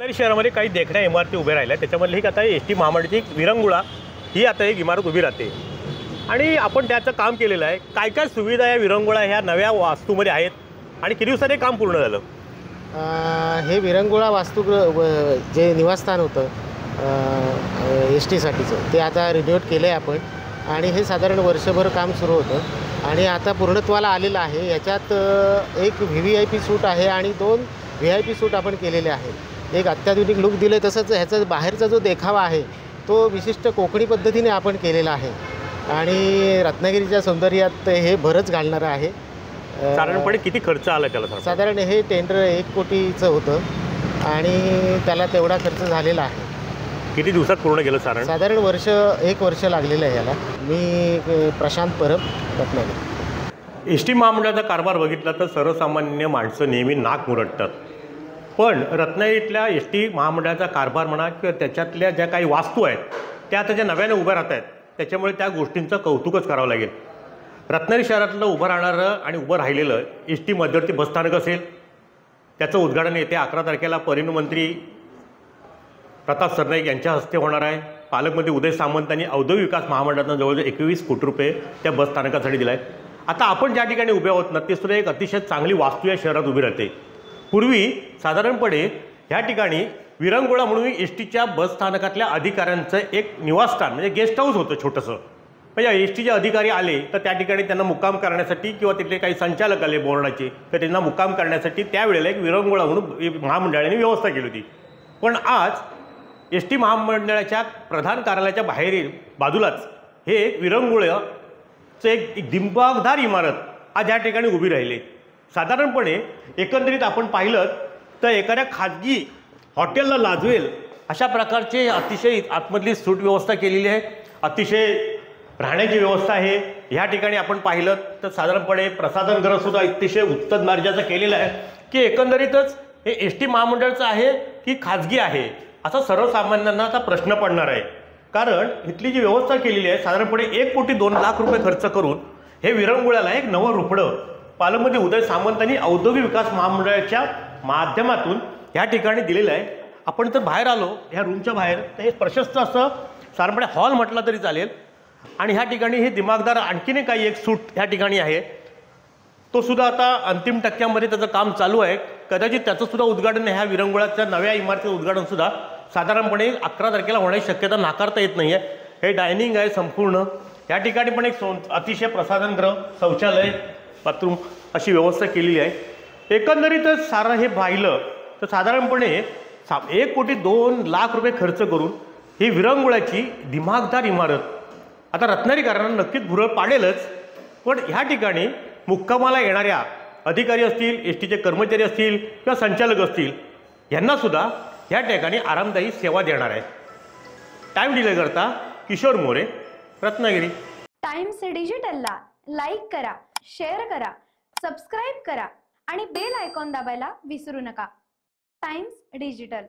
रत्नागिरी शहरामध्ये काही देखण्या इमारती उभ्या राहिल्या, त्याच्यामधली एक आता एस टी महामंडळाची एक विरंगुळा ही आता एक इमारत उभी राहते आणि आपण त्याचं काम केलेलं आहे। काय काय सुविधा या विरंगुळा ह्या नव्या वास्तूमध्ये आहेत आणि किती दिवसात हे काम पूर्ण झालं? हे विरंगुळा वास्तुगृह जे निवासस्थान होतं एस टीसाठीचं ते आता रिन्युएट केलं आहे आपण आणि हे साधारण वर्षभर काम सुरू होतं आणि आता पूर्णत्वाला आलेलं आहे। याच्यात एक VVIP सूट आहे आणि 2 VIP सूट आपण केलेले आहेत। एक अत्याधुनिक लुक दिलं आहे, तसंच ह्याचा बाहेरचा जो देखावा आहे तो विशिष्ट कोकणी पद्धतीने आपण केलेला आहे आणि रत्नागिरीच्या सौंदर्यात हे भरच घालणारं आहे। साधारणपणे किती खर्च आला त्याला? साधारण हे टेंडर 1 कोटीचं होतं आणि त्याला तेवढा खर्च झालेला आहे। किती दिवसात पूर्ण केलं? साधारण 1 वर्ष लागलेलं आहे याला। मी प्रशांत परब, रत्नागिरी। एस टी महामंडळाचा कारभार बघितला तर सर्वसामान्य माणसं नेहमी नाक मुरडतात, पण रत्नागिरीतल्या एस टी महामंडळाचा कारभार म्हणा किंवा त्याच्यातल्या ज्या काही वास्तू आहेत त्या आता ज्या नव्याने उभ्या राहत आहेत त्याच्यामुळे त्या गोष्टींचं कौतुकच करावं लागेल। रत्नागिरी शहरातलं उभं राहणारं आणि उभं राहिलेलं एस टी मध्यवर्ती बसस्थानक असेल, त्याचं उद्घाटन येत्या 11 तारखेला परिवहन मंत्री प्रताप सरनाईक यांच्या हस्ते होणार आहे। पालकमंत्री उदय सामंत यांनी औद्योगिक विकास महामंडळातून जवळजवळ 21 कोटी रुपये त्या बसस्थानकासाठी दिला आहे। आता आपण ज्या ठिकाणी उभे आहोत ना ते सुद्धा एक अतिशय चांगली वास्तू या शहरात उभी राहते। पूर्वी साधारणपणे ह्या ठिकाणी विरंगुळा म्हणून एस टीच्या बसस्थानकातल्या अधिकाऱ्यांचं एक निवासस्थान म्हणजे गेस्ट हाऊस होतं छोटंसं। म्हणजे एस टीचे अधिकारी आले तर त्या ठिकाणी त्यांना मुक्काम करण्यासाठी किंवा तिथले काही संचालक आले बोर्डाचे तर त्यांना मुक्काम करण्यासाठी त्यावेळेला एक विरंगुळा म्हणून महामंडळाने व्यवस्था केली होती। पण आज एस टी महामंडळाच्या प्रधान कार्यालयाच्या बाहेरील बाजूलाच हे एक विरंगुळ्याचं एक दिमागदार इमारत आज या ठिकाणी उभी राहिली। साधारणपणे एकंदरीत आपण पाहिलं तर एखाद्या खाजगी हॉटेलला लाजवेल अशा प्रकारचे अतिशय आतमधली सूट व्यवस्था केलेली आहे। अतिशय राहण्याची व्यवस्था आहे। ह्या ठिकाणी आपण पाहिलं तर साधारणपणे प्रसाधनगृहसुद्धा अतिशय उत्तम दर्जाचं केलेलं आहे की एकंदरीतच हे एस टी महामंडळाचं आहे की खाजगी आहे असा सर्वसामान्यांना आता प्रश्न पडणार आहे। कारण इथली जी व्यवस्था केलेली आहे साधारणपणे 1 कोटी 2 लाख रुपये खर्च करून हे विरंगुळ्याला एक नवं रुपडं पालकमंत्री उदय सामंतांनी औद्योगिक विकास महामंडळाच्या माध्यमातून ह्या ठिकाणी दिलेलं आहे। आपण जर बाहेर आलो ह्या रूमच्या बाहेर तर हे प्रशस्त असं साधारणपणे हॉल म्हटलं तरी चालेल आणि ह्या ठिकाणी हे दिमागदार आणखीन काही एक सूट ह्या ठिकाणी आहे, तो सुद्धा आता अंतिम टक्क्यामध्ये त्याचं काम चालू आहे। कदाचित त्याचं सुद्धा उद्घाटन ह्या विरंगुळ्याच्या नव्या इमारतीचं उद्घाटनसुद्धा साधारणपणे 11 तारखेला होण्याची शक्यता नाकारता येत नाही आहे। हे डायनिंग आहे संपूर्ण, या ठिकाणी पण एक अतिशय प्रसाधनगृह, शौचालय, बाथरूम अशी व्यवस्था केलेली आहे। एकंदरीतच सारं हे पाहिलं तर साधारणपणे 1 कोटी 2 लाख रुपये खर्च करून ही विरंगुळ्याची दिमागदार इमारत आता रत्नागिरीकरांना नक्कीच भुरळ पाडेलच, पण ह्या ठिकाणी मुक्कामाला येणाऱ्या अधिकारी असतील, एस टीचे कर्मचारी असतील किंवा संचालक असतील यांनासुद्धा ह्या ठिकाणी आरामदायी सेवा देणार आहे। टाइम डिले करता किशोर मोरे, रत्नागिरी। टाइम्स डिजिटलला लाईक करा, शेअर करा, सबस्क्राईब करा आणि बेल आयकॉन दाबायला विसरू नका। Times digital.